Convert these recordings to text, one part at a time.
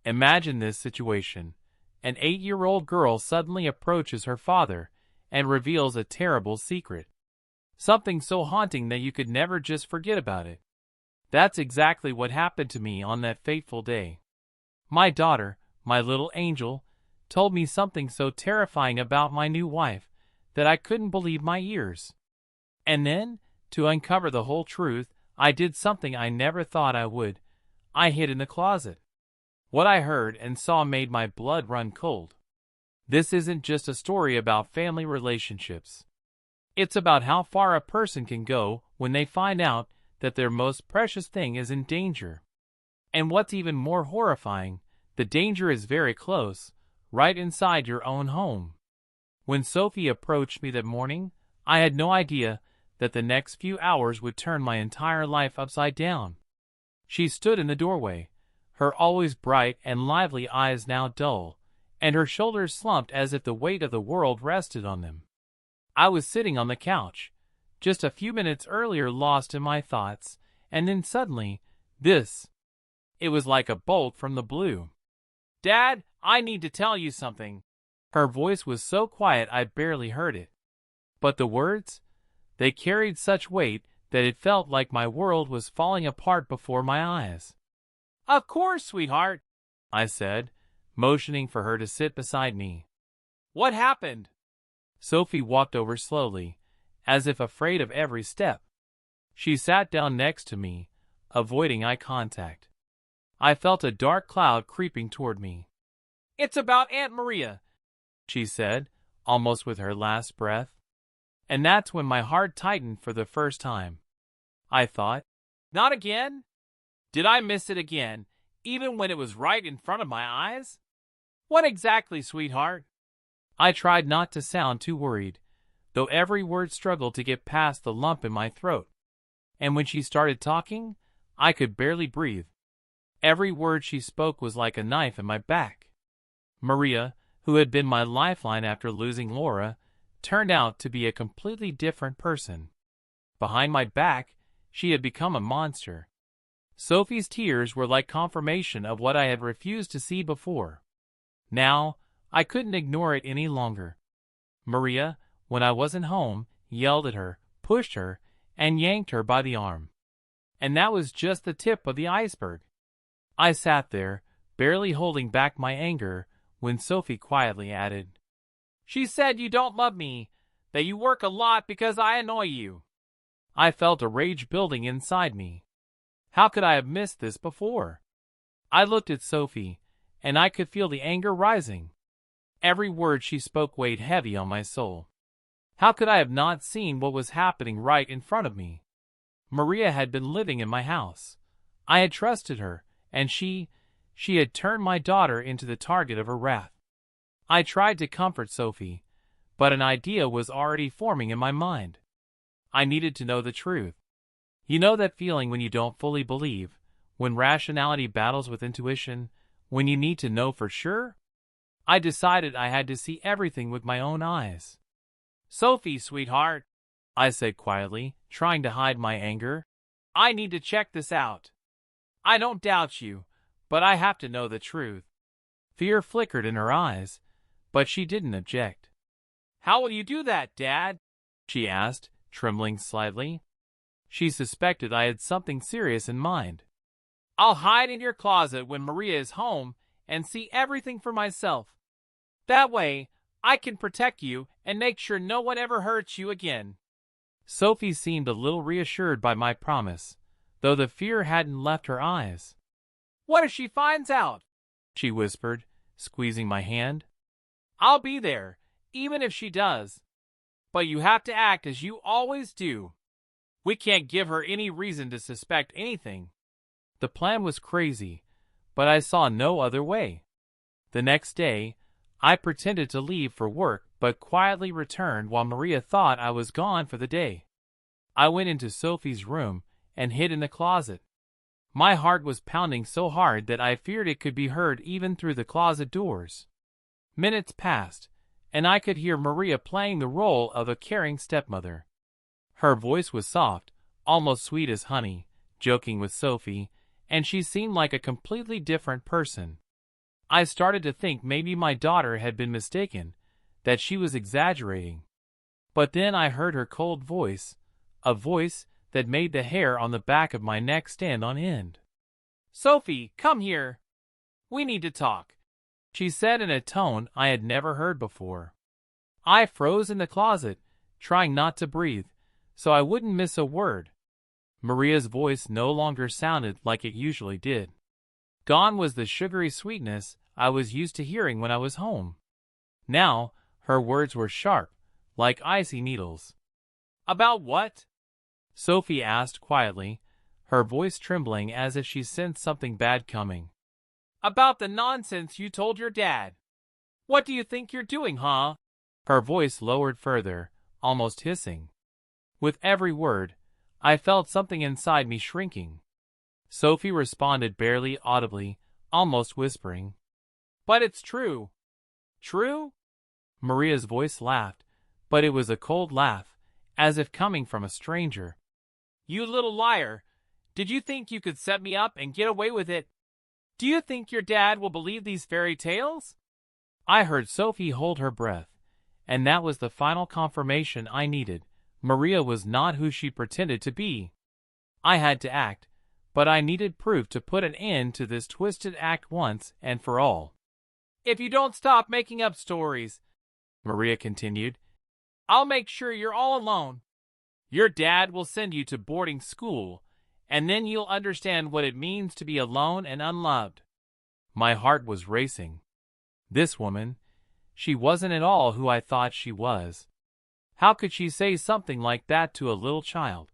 Imagine this situation. An 8-year-old girl suddenly approaches her father and reveals a terrible secret. Something so haunting that you could never just forget about it. That's exactly what happened to me on that fateful day. My daughter, my little angel, told me something so terrifying about my new wife that I couldn't believe my ears. And then, to uncover the whole truth, I did something I never thought I would. I hid in the closet. What I heard and saw made my blood run cold. This isn't just a story about family relationships. It's about how far a person can go when they find out that their most precious thing is in danger. And what's even more horrifying, the danger is very close, right inside your own home. When Sophie approached me that morning, I had no idea that the next few hours would turn my entire life upside down. She stood in the doorway, her always bright and lively eyes now dull, and her shoulders slumped as if the weight of the world rested on them. I was sitting on the couch, just a few minutes earlier lost in my thoughts, and then suddenly, this. It was like a bolt from the blue. "Dad, I need to tell you something." Her voice was so quiet I barely heard it. But the words? They carried such weight that it felt like my world was falling apart before my eyes. "Of course, sweetheart," I said, motioning for her to sit beside me. "What happened?" Sophie walked over slowly, as if afraid of every step. She sat down next to me, avoiding eye contact. I felt a dark cloud creeping toward me. "It's about Aunt Maria," she said, almost with her last breath. And that's when my heart tightened for the first time. I thought, not again? Did I miss it again, even when it was right in front of my eyes? "What exactly, sweetheart?" I tried not to sound too worried, though every word struggled to get past the lump in my throat. And when she started talking, I could barely breathe. Every word she spoke was like a knife in my back. Maria, who had been my lifeline after losing Laura, turned out to be a completely different person. Behind my back, she had become a monster. Sophie's tears were like confirmation of what I had refused to see before. Now, I couldn't ignore it any longer. Maria, when I wasn't home, yelled at her, pushed her, and yanked her by the arm. And that was just the tip of the iceberg. I sat there, barely holding back my anger, when Sophie quietly added, "She said you don't love me, that you work a lot because I annoy you." I felt a rage building inside me. How could I have missed this before? I looked at Sophie, and I could feel the anger rising. Every word she spoke weighed heavy on my soul. How could I have not seen what was happening right in front of me? Maria had been living in my house. I had trusted her, and she had turned my daughter into the target of her wrath. I tried to comfort Sophie, but an idea was already forming in my mind. I needed to know the truth. You know that feeling when you don't fully believe, when rationality battles with intuition, when you need to know for sure? I decided I had to see everything with my own eyes. "Sophie, sweetheart," I said quietly, trying to hide my anger, "I need to check this out. I don't doubt you, but I have to know the truth." Fear flickered in her eyes, but she didn't object. "How will you do that, Dad?" she asked, trembling slightly. She suspected I had something serious in mind. "I'll hide in your closet when Maria is home and see everything for myself. That way, I can protect you and make sure no one ever hurts you again." Sophie seemed a little reassured by my promise, though the fear hadn't left her eyes. "What if she finds out?" she whispered, squeezing my hand. "I'll be there, even if she does. But you have to act as you always do. We can't give her any reason to suspect anything." The plan was crazy, but I saw no other way. The next day, I pretended to leave for work but quietly returned while Maria thought I was gone for the day. I went into Sophie's room and hid in the closet. My heart was pounding so hard that I feared it could be heard even through the closet doors. Minutes passed, and I could hear Maria playing the role of a caring stepmother. Her voice was soft, almost sweet as honey, joking with Sophie, and she seemed like a completely different person. I started to think maybe my daughter had been mistaken, that she was exaggerating. But then I heard her cold voice, a voice that made the hair on the back of my neck stand on end. "Sophie, come here. We need to talk," she said in a tone I had never heard before. I froze in the closet, trying not to breathe, so I wouldn't miss a word. Maria's voice no longer sounded like it usually did. Gone was the sugary sweetness I was used to hearing when I was home. Now, her words were sharp, like icy needles. "About what?" Sophie asked quietly, her voice trembling as if she sensed something bad coming. "About the nonsense you told your dad. What do you think you're doing, huh?" Her voice lowered further, almost hissing. With every word, I felt something inside me shrinking. Sophie responded barely audibly, almost whispering. "But it's true." "True?" Maria's voice laughed, but it was a cold laugh, as if coming from a stranger. "You little liar! Did you think you could set me up and get away with it? Do you think your dad will believe these fairy tales?" I heard Sophie hold her breath, and that was the final confirmation I needed. Maria was not who she pretended to be. I had to act, but I needed proof to put an end to this twisted act once and for all. "If you don't stop making up stories," Maria continued, "I'll make sure you're all alone. Your dad will send you to boarding school, and then you'll understand what it means to be alone and unloved." My heart was racing. This woman, she wasn't at all who I thought she was. How could she say something like that to a little child?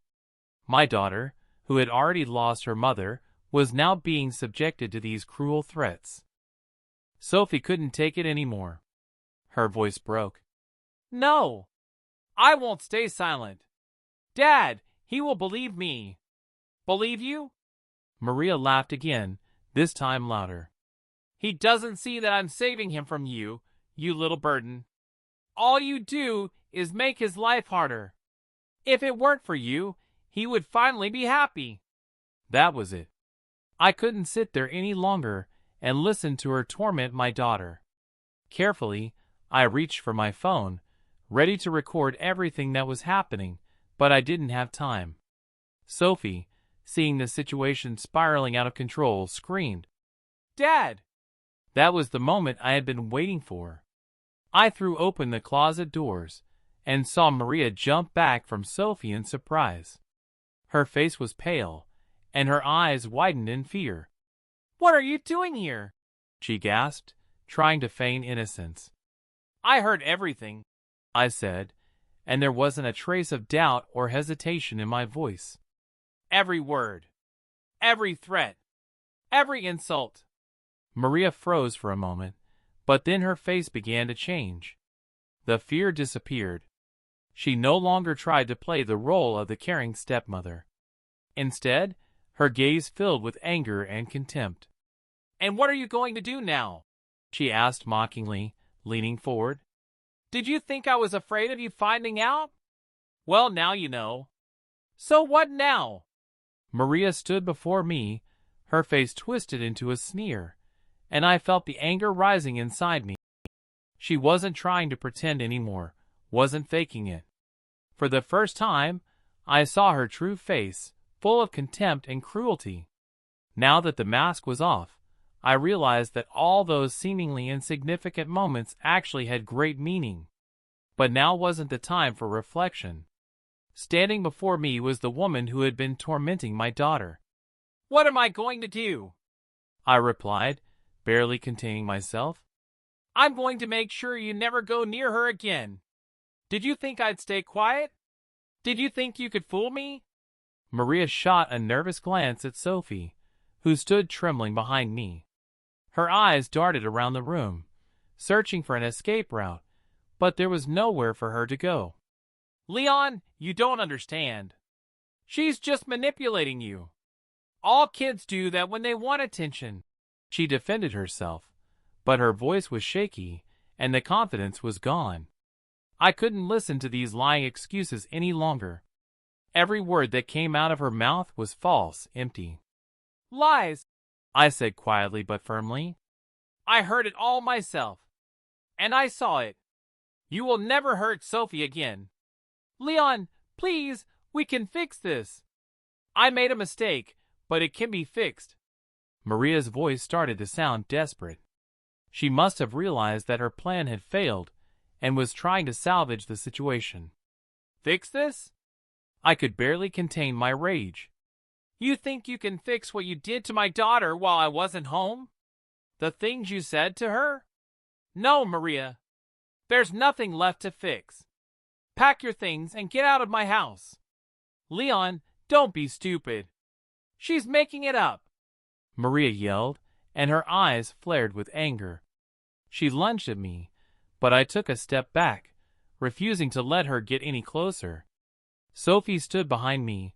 My daughter, who had already lost her mother, was now being subjected to these cruel threats. Sophie couldn't take it anymore. Her voice broke. "No, I won't stay silent. Dad, he will believe me." "Believe you?" Maria laughed again, this time louder. "He doesn't see that I'm saving him from you, you little burden. All you do is make his life harder. If it weren't for you, he would finally be happy." That was it. I couldn't sit there any longer and listen to her torment my daughter. Carefully, I reached for my phone, ready to record everything that was happening, but I didn't have time. Sophie, seeing the situation spiraling out of control, screamed, "Dad!" That was the moment I had been waiting for. I threw open the closet doors and saw Maria jump back from Sophie in surprise. Her face was pale, and her eyes widened in fear. "What are you doing here?" she gasped, trying to feign innocence. "I heard everything," I said, and there wasn't a trace of doubt or hesitation in my voice. "Every word, every threat, every insult." Maria froze for a moment, but then her face began to change. The fear disappeared. She no longer tried to play the role of the caring stepmother. Instead, her gaze filled with anger and contempt. "And what are you going to do now?" she asked mockingly, leaning forward. "Did you think I was afraid of you finding out? Well, now you know. So what now?" Maria stood before me, her face twisted into a sneer, and I felt the anger rising inside me. She wasn't trying to pretend anymore, wasn't faking it. For the first time, I saw her true face, full of contempt and cruelty. Now that the mask was off, I realized that all those seemingly insignificant moments actually had great meaning. But now wasn't the time for reflection. Standing before me was the woman who had been tormenting my daughter. "What am I going to do?" I replied, barely containing myself. "I'm going to make sure you never go near her again. Did you think I'd stay quiet? Did you think you could fool me?" Maria shot a nervous glance at Sophie, who stood trembling behind me. Her eyes darted around the room, searching for an escape route, but there was nowhere for her to go. "Leon, you don't understand. She's just manipulating you. All kids do that when they want attention." She defended herself, but her voice was shaky and the confidence was gone. I couldn't listen to these lying excuses any longer. Every word that came out of her mouth was false, empty. "Lies," I said quietly but firmly. I heard it all myself. And I saw it. You will never hurt Sophie again. Leon, please, we can fix this. I made a mistake, but it can be fixed. Maria's voice started to sound desperate. She must have realized that her plan had failed and was trying to salvage the situation. Fix this? I could barely contain my rage. You think you can fix what you did to my daughter while I wasn't home? The things you said to her? No, Maria. There's nothing left to fix. Pack your things and get out of my house. Leon, don't be stupid. She's making it up. Maria yelled, and her eyes flared with anger. She lunged at me, but I took a step back, refusing to let her get any closer. Sophie stood behind me,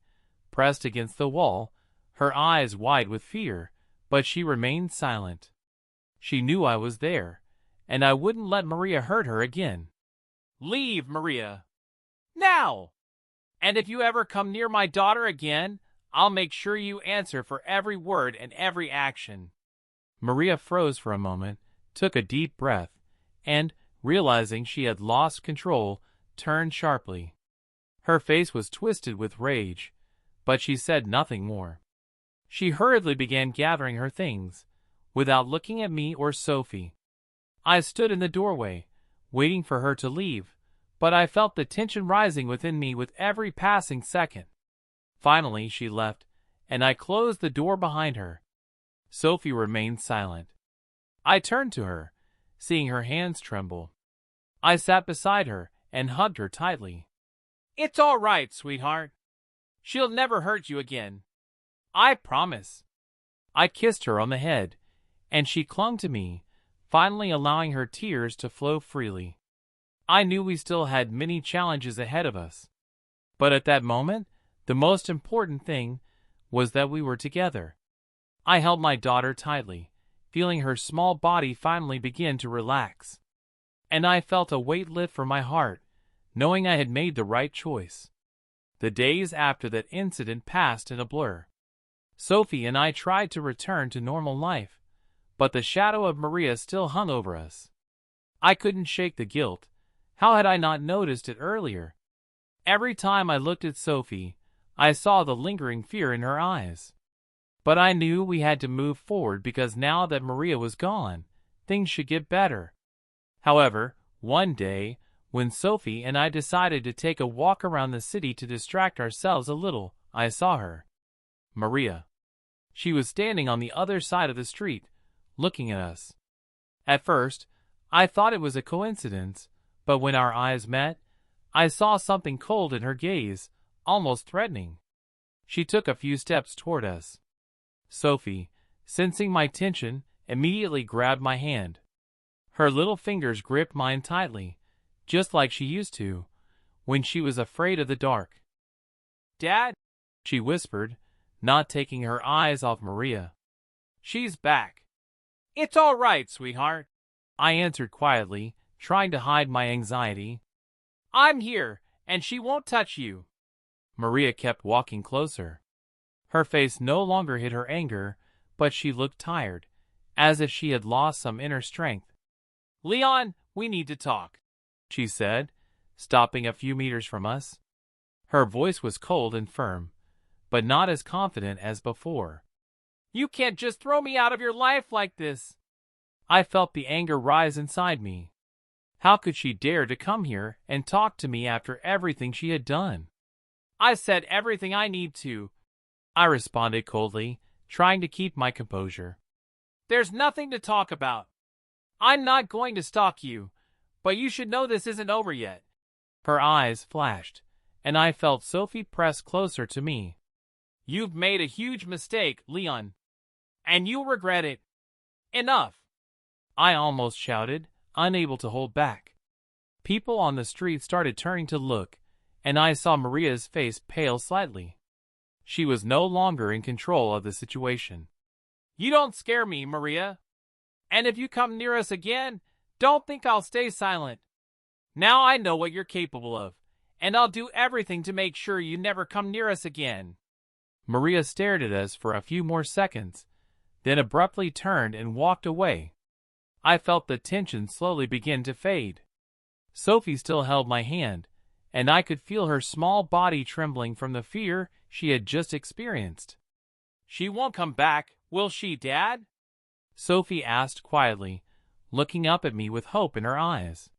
pressed against the wall, her eyes wide with fear, but she remained silent. She knew I was there, and I wouldn't let Maria hurt her again. Leave, Maria. Now! And if you ever come near my daughter again, I'll make sure you answer for every word and every action. Maria froze for a moment, took a deep breath, and, realizing she had lost control, turned sharply. Her face was twisted with rage, but she said nothing more. She hurriedly began gathering her things, without looking at me or Sophie. I stood in the doorway, waiting for her to leave, but I felt the tension rising within me with every passing second. Finally, she left, and I closed the door behind her. Sophie remained silent. I turned to her, seeing her hands tremble. I sat beside her and hugged her tightly. It's all right, sweetheart. She'll never hurt you again. I promise. I kissed her on the head, and she clung to me, finally allowing her tears to flow freely. I knew we still had many challenges ahead of us. But at that moment, the most important thing was that we were together. I held my daughter tightly, feeling her small body finally begin to relax. And I felt a weight lift from my heart, knowing I had made the right choice. The days after that incident passed in a blur. Sophie and I tried to return to normal life, but the shadow of Maria still hung over us. I couldn't shake the guilt. How had I not noticed it earlier? Every time I looked at Sophie, I saw the lingering fear in her eyes. But I knew we had to move forward because now that Maria was gone, things should get better. However, one day, when Sophie and I decided to take a walk around the city to distract ourselves a little, I saw her. Maria. She was standing on the other side of the street, looking at us. At first, I thought it was a coincidence, but when our eyes met, I saw something cold in her gaze, almost threatening. She took a few steps toward us. Sophie, sensing my tension, immediately grabbed my hand. Her little fingers gripped mine tightly, just like she used to, when she was afraid of the dark. Dad, she whispered, not taking her eyes off Maria. She's back. It's all right, sweetheart, I answered quietly, trying to hide my anxiety. I'm here, and she won't touch you. Maria kept walking closer. Her face no longer hid her anger, but she looked tired, as if she had lost some inner strength. Leon, we need to talk, she said, stopping a few meters from us. Her voice was cold and firm, but not as confident as before. You can't just throw me out of your life like this. I felt the anger rise inside me. How could she dare to come here and talk to me after everything she had done? I said everything I need to, I responded coldly, trying to keep my composure. There's nothing to talk about. I'm not going to stalk you, but you should know this isn't over yet. Her eyes flashed, and I felt Sophie press closer to me. You've made a huge mistake, Leon, and you'll regret it. Enough! I almost shouted, unable to hold back. People on the street started turning to look, and I saw Maria's face pale slightly. She was no longer in control of the situation. You don't scare me, Maria. And if you come near us again, don't think I'll stay silent. Now I know what you're capable of, and I'll do everything to make sure you never come near us again. Maria stared at us for a few more seconds, then abruptly turned and walked away. I felt the tension slowly begin to fade. Sophie still held my hand, and I could feel her small body trembling from the fear she had just experienced. "She won't come back, will she, Dad?" Sophie asked quietly, looking up at me with hope in her eyes.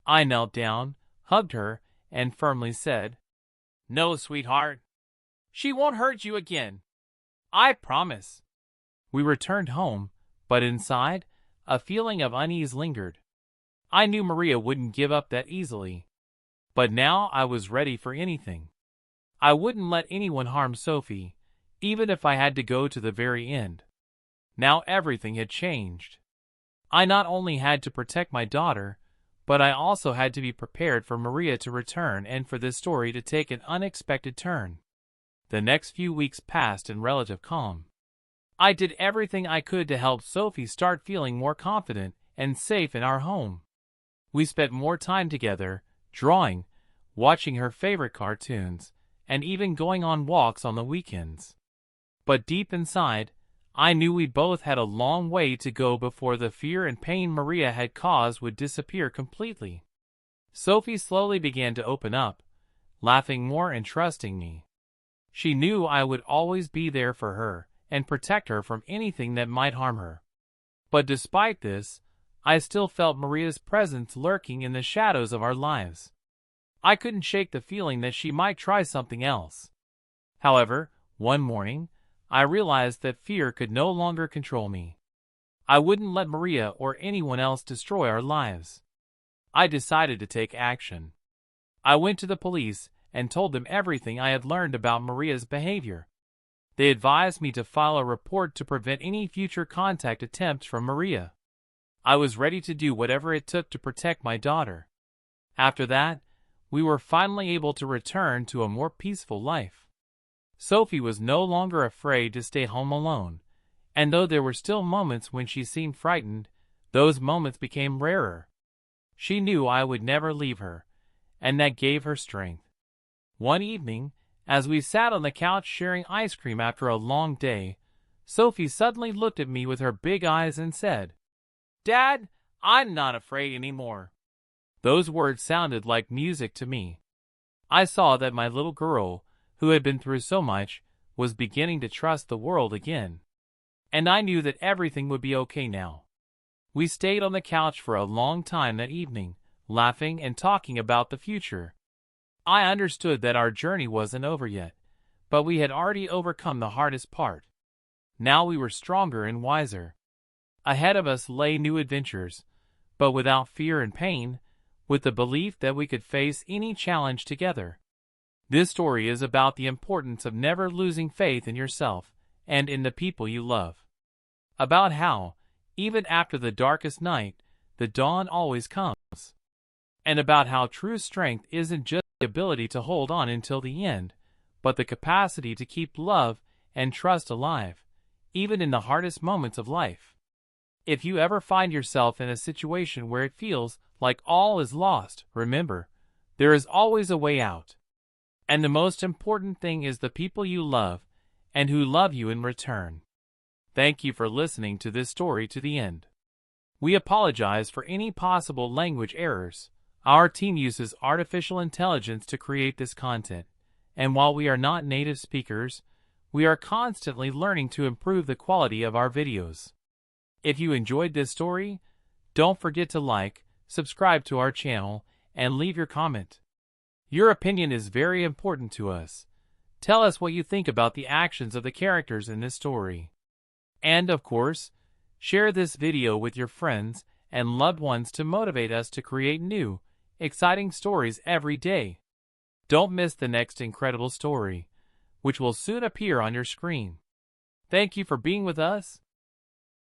I knelt down, hugged her, and firmly said, "No, sweetheart. She won't hurt you again. I promise." We returned home, but inside, a feeling of unease lingered. I knew Maria wouldn't give up that easily. But now I was ready for anything. I wouldn't let anyone harm Sophie, even if I had to go to the very end. Now everything had changed. I not only had to protect my daughter, but I also had to be prepared for Maria to return and for this story to take an unexpected turn. The next few weeks passed in relative calm. I did everything I could to help Sophie start feeling more confident and safe in our home. We spent more time together, drawing, watching her favorite cartoons, and even going on walks on the weekends. But deep inside, I knew we both had a long way to go before the fear and pain Maria had caused would disappear completely. Sophie slowly began to open up, laughing more and trusting me. She knew I would always be there for her and protect her from anything that might harm her. But despite this, I still felt Maria's presence lurking in the shadows of our lives. I couldn't shake the feeling that she might try something else. However, one morning, I realized that fear could no longer control me. I wouldn't let Maria or anyone else destroy our lives. I decided to take action. I went to the police and told them everything I had learned about Maria's behavior. They advised me to file a report to prevent any future contact attempts from Maria. I was ready to do whatever it took to protect my daughter. After that, we were finally able to return to a more peaceful life. Sophie was no longer afraid to stay home alone, and though there were still moments when she seemed frightened, those moments became rarer. She knew I would never leave her, and that gave her strength. One evening, as we sat on the couch sharing ice cream after a long day, Sophie suddenly looked at me with her big eyes and said, "Dad, I'm not afraid anymore." Those words sounded like music to me. I saw that my little girl, who had been through so much, was beginning to trust the world again. And I knew that everything would be okay now. We stayed on the couch for a long time that evening, laughing and talking about the future. I understood that our journey wasn't over yet, but we had already overcome the hardest part. Now we were stronger and wiser. Ahead of us lay new adventures, but without fear and pain, with the belief that we could face any challenge together. This story is about the importance of never losing faith in yourself and in the people you love. About how, even after the darkest night, the dawn always comes. And about how true strength isn't just the ability to hold on until the end, but the capacity to keep love and trust alive, even in the hardest moments of life. If you ever find yourself in a situation where it feels like all is lost, remember, there is always a way out. And the most important thing is the people you love and who love you in return. Thank you for listening to this story to the end. We apologize for any possible language errors. Our team uses artificial intelligence to create this content, and while we are not native speakers, we are constantly learning to improve the quality of our videos. If you enjoyed this story, don't forget to like, subscribe to our channel, and leave your comment. Your opinion is very important to us. Tell us what you think about the actions of the characters in this story. And of course, share this video with your friends and loved ones to motivate us to create new, exciting stories every day. Don't miss the next incredible story, which will soon appear on your screen. Thank you for being with us,